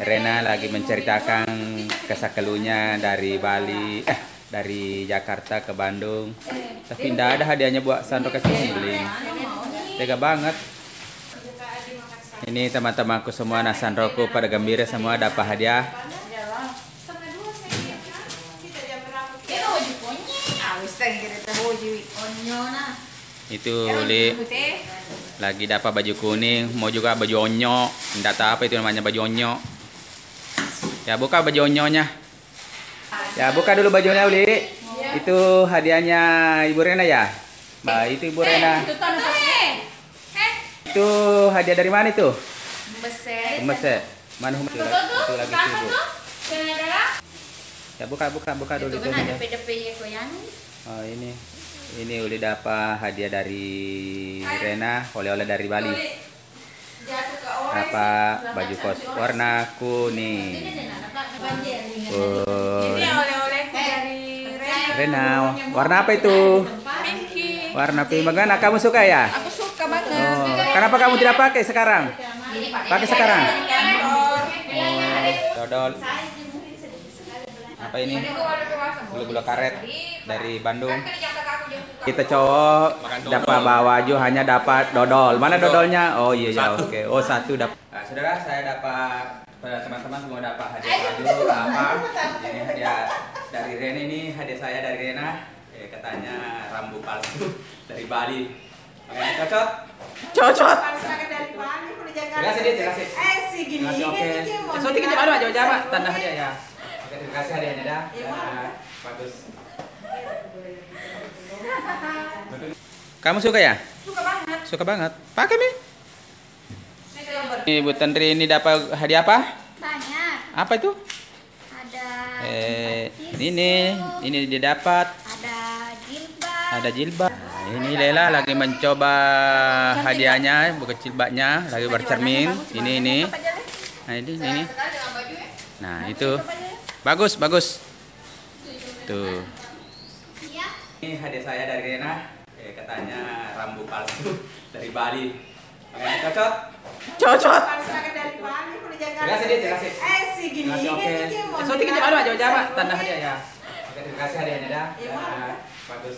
Rena lagi menceritakan kisah keluhnya dari Bali, dari Jakarta ke Bandung. Tapi tidak ada hadiahnya buat Sandro kecil beli. Tega banget. Ini teman-temanku semua, nah Sandroku pada gembira semua dapat hadiah. Itu Li lagi dapat baju kuning, mau juga baju onyo, tidak tahu apa itu namanya baju onyo. Ya buka baju onyonya. Ya buka dulu bajunya Uli. Itu hadiahnya Ibu Rena ya. Itu Ibu Rena. Itu hadiah dari mana itu? Mesir. Mana itu lagi sibuk. Ya buka dulu itu. Oh ini Uli dapat hadiah dari Rena, oleh-oleh dari Bali. Apa baju kos warna kuning. Rena, warna apa itu? Warna pink. Bagaimana kamu suka ya? Aku suka banget. Oh, kenapa kamu tidak pakai sekarang? Pakai sekarang. Dodol. Apa ini? Gula-gula karet dari Bandung. Kita cowok dapat bawa baju hanya dapat dodol. Mana dodolnya? Oh iya ya, oke. Oh satu dapat. Nah, saudara, saya dapat pada teman-teman semua dapat hadiah baju apa? Ini hadiah dari Rena, ini hadiah saya dari Rena. Katanya rambut palsu dari Bali. Makanya cocok? Cocok. Terima kasih. Oke. So tiga jam aja jawab tanda hadiah ya. Oke, terima kasih hadiahnya dah. Bagus. Kamu suka ya? Suka banget. Pakai Mi. Ibu Tendri ini dapat hadiah apa? Banyak. Apa itu? Ada ini dia dapat. Ada jilbab. Nah, ini Lela lagi mencoba hadiahnya, bukan jilbabnya, lagi bercermin. Ini. Nah, ini. Nah, itu. Bagus. Tuh. Ini hadiah saya dari Rena. Katanya rambut palsu dari Bali. Makanya cocok? Cocok. Terima kasih. Oke. So tiga jam aja jawab tanda hadiah ya. Oke, terima kasih hadiahnya dah. Bagus.